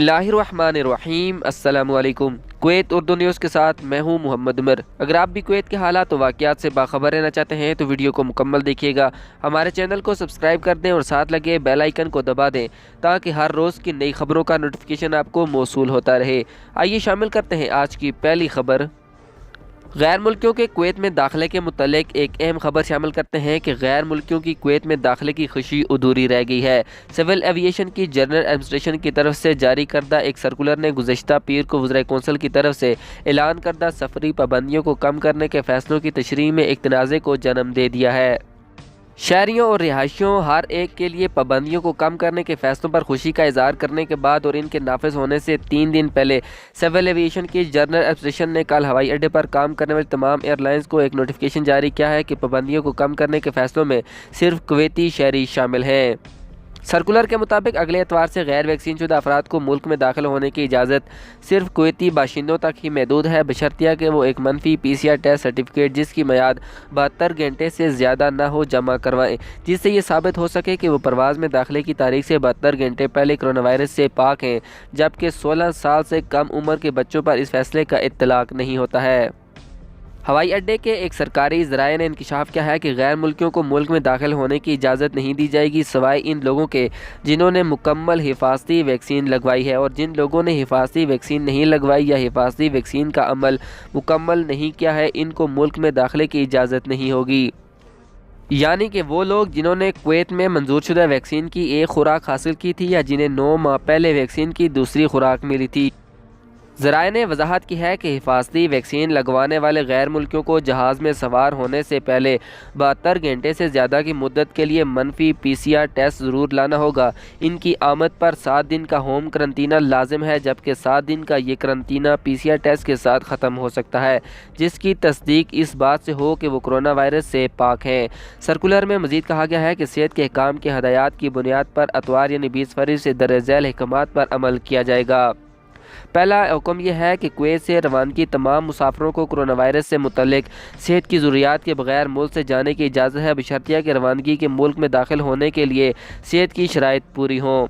बिस्मिल्लाहिर्रहमानिर्रहीम। अस्सलामु अलैकुम। कुवैत उर्दू न्यूज़ के साथ मैं हूं मोहम्मद उमर। अगर आप भी कुवैत के हालात और वाक़यात से बाखबर रहना चाहते हैं तो वीडियो को मुकम्मल देखिएगा। हमारे चैनल को सब्सक्राइब कर दें और साथ लगे बेल आइकन को दबा दें ताकि हर रोज़ की नई खबरों का नोटिफिकेशन आपको मौसूल होता रहे। आइए शामिल करते हैं आज की पहली खबर। गैर मुल्कियों के कुवैत में दाखिले के मुतल्लिक एक अहम खबर शामिल करते हैं कि गैर मुल्कियों की कुवैत में दाखिले की खुशी अधूरी रह गई है। सिविल एविएशन की जनरल एडमिनिस्ट्रेशन की तरफ से जारी करदा एक सर्कुलर ने गुज़श्ता पीर को वज़ीर कौंसिल की तरफ से ऐलान करदा सफरी पाबंदियों को कम करने के फैसलों की तशरीह में एक तनाज़े को जन्म दे दिया है। शहरियों और रिहायशियों हर एक के लिए पाबंदियों को कम करने के फैसलों पर खुशी का इजहार करने के बाद और इनके नाफिज होने से 3 दिन पहले सिविल एविएशन की जनरल एडमिनिस्ट्रेशन ने कल हवाई अड्डे पर काम करने वाली तमाम एयरलाइंस को एक नोटिफिकेशन जारी किया है कि पाबंदियों को कम करने के फैसलों में सिर्फ कुवैती शहरी शामिल हैं। सर्कुलर के मुताबिक अगले एतवार से गैर वैक्सीन शुदा अफराद को मुल्क में दाखिल होने की इजाज़त सिर्फ कुवैती बाशिंदों तक ही महदूद है, बशर्तिया कि वो एक मनफी PCR टेस्ट सर्टिफिकेट जिसकी मियाद 72 घंटे से ज़्यादा ना हो जमा करवाएं, जिससे ये साबित हो सके कि वो परवाज़ में दाखिले की तारीख से 72 घंटे पहले कोरोना वायरस से पाक हैं, जबकि 16 साल से कम उम्र के बच्चों पर इस फैसले का इत्तलाक नहीं होता है। हवाई अड्डे के एक सरकारी ज़राए ने इंकशाफ किया है कि गैर मुल्कियों को मुल्क में दाखिल होने की इजाज़त नहीं दी जाएगी सिवाय इन लोगों के जिन्होंने मुकम्मल हिफाजती वैक्सीन लगवाई है, और जिन लोगों ने हिफाजती वैक्सीन नहीं लगवाई या हिफाजती वैक्सीन का अमल मुकम्मल नहीं किया है इनको मुल्क में दाखिले की इजाज़त नहीं होगी। यानी कि वो लोग जिन्होंने कुवैत में मंजूर शुदा वैक्सीन की एक खुराक हासिल की थी या जिन्हें 9 माह पहले वैक्सीन की दूसरी खुराक मिली थी। ज़राए ने वजाहत की है कि हिफाजती वैक्सीन लगवाने वाले गैर मुल्कियों को जहाज़ में सवार होने से पहले 72 घंटे से ज़्यादा की मुद्दत के लिए मनफी PCR टेस्ट ज़रूर लाना होगा। इनकी आमद पर 7 दिन का होम करंतना लाजिम है, जबकि 7 दिन का ये करंतना PCR टेस्ट के साथ ख़त्म हो सकता है जिसकी तस्दीक इस बात से हो कि वो कोरोना वायरस से पाक हैं। सर्कुलर में मज़ीद कहा गया है कि सेहत के अहकाम की हदायत की बुनियाद पर अतवार यानी 20 फरवरी से दर्ज झैल अहकामात पर अमल किया जाएगा। पहला हुक्म यह है कि कुवैत से रवानगी तमाम मुसाफिरों को कोरोना वायरस से मुतल्लिक सेहत की ज़रूरियात के बगैर मुल्क से जाने की इजाज़त है, बशर्तिया कि रवानगी के मुल्क में दाखिल होने के लिए सेहत की शराइत पूरी हों।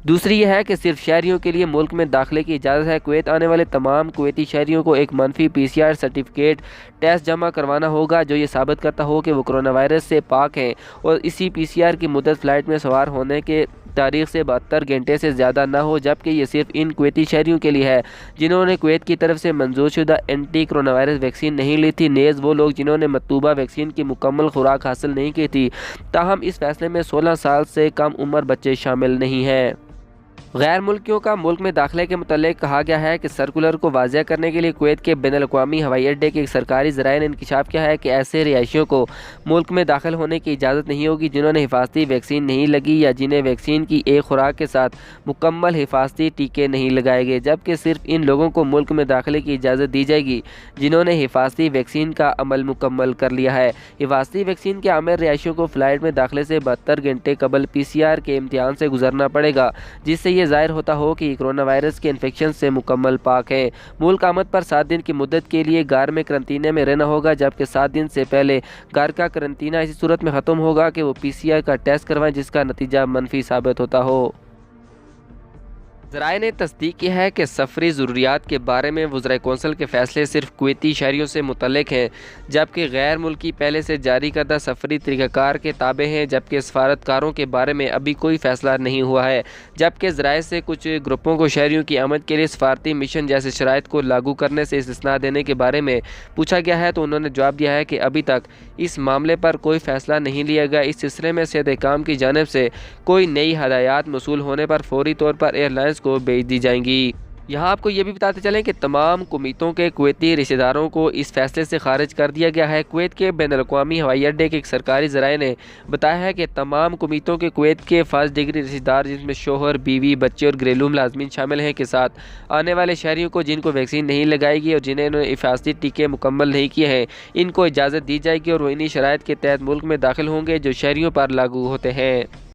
दूसरी यह है कि सिर्फ शहरियों के लिए मुल्क में दाखिले की इजाज़त है। कुवैत आने वाले तमाम कुवैती शहरियों को एक मनफी PCR सर्टिफिकेट टेस्ट जमा करवाना होगा जो ये साबित करता हो कि वो कोरोना वायरस से पाक हैं, और इसी PCR की मुद्दत फ़्लाइट में सवार होने के तारीख से 72 घंटे से ज़्यादा ना हो, जबकि ये सिर्फ इन कुवैती शहरियों के लिए है जिन्होंने कुवैत की तरफ से मंजूर शुदा एंटी कोरोना वायरस वैक्सीन नहीं ली थी। नेज़ वो लोग जिन्होंने मतलूबा वैक्सीन की मुकम्मल खुराक हासिल नहीं की थी, ताहम इस फैसले में 16 साल से कम उम्र बच्चे शामिल नहीं हैं। गैर मुल्कियों का मुल्क में दाखिले के मुतल्लिक कहा गया है कि सर्कुलर को वाज़ह करने के लिए कुवैत के बैनुल-अक़वामी हवाई अड्डे के एक सरकारी ज़राए ने इंकशाफ किया है कि ऐसे रिहायशियों को मुल्क में दाखिल होने की इजाज़त नहीं होगी जिन्होंने हिफाजती वैक्सीन नहीं लगी या जिन्हें वैक्सीन की एक खुराक के साथ मुकम्मल हिफाजती टीके नहीं लगाए गए, जबकि सिर्फ इन लोगों को मुल्क में दाखिले की इजाज़त दी जाएगी जिन्होंने हिफाजती वैक्सीन का अमल मुकम्मल कर लिया है। हिफाजती वैक्सीन के आमिर रिहायशियों को फ़्लाइट में दाखिले से 72 घंटे कबल PCR के इम्तिहान से गुजरना पड़ेगा, जिससे ज़ाहिर होता हो कि कोरोना वायरस के इन्फेक्शन से मुकम्मल पाक है। मुल्क आमद पर 7 दिन की मुद्दत के लिए घर में करंतीने में रहना होगा, जबकि 7 दिन से पहले घर का करंतीना इसी सूरत में ख़त्म होगा कि वो PCR का टेस्ट करवाएं जिसका नतीजा मनफी साबित होता हो। ज़राए ने तस्दीक की है कि सफरी ज़रूरियात के बारे में वज़ीर कौंसिल के फ़ैसले सिर्फ कुवैती शहरियों से मुतल्लिक हैं, जबकि गैर मुल्की पहले से जारी करदा सफरी तरीक़ाकार के ताबे हैं, जबकि सफारतकारों के बारे में अभी कोई फ़ैसला नहीं हुआ है। जबकि ज़राए से कुछ ग्रुपों को शहरियों की आमद के लिए सफारती मिशन जैसे शराइत को लागू करने से इस्तिस्ना देने के बारे में पूछा गया है तो उन्होंने जवाब दिया है कि अभी तक इस मामले पर कोई फ़ैसला नहीं लिया गया। इस सिलसिले में सेहत अहकाम की जानिब से कोई नई हदायत मौसूल होने पर फौरी तौर पर एयरलाइंस को भेज दी जाएंगी। यहाँ आपको ये भी बताते चलें कि तमाम कुवैतियों के कुवैती रिश्तेदारों को इस फैसले से खारिज कर दिया गया है। कुवैत के बैनुल-अक़वामी हवाई अड्डे के एक सरकारी ज़राए ने बताया है कि तमाम कुवैतियों के कुवैत के फर्स्ट डिग्री रिश्तेदार जिसमें शोहर, बीवी, बच्चे और घरेलू मुलाज़मीन शामिल हैं के साथ आने वाले शहरियों को जिनको वैक्सीन नहीं लगाएगी और जिन्हें हिफाजती टीके मुकम्मल नहीं किए हैं इनको इजाज़त दी जाएगी और वो इन्हीं शराइत के तहत मुल्क में दाखिल होंगे जो शहरियों पर लागू होते हैं।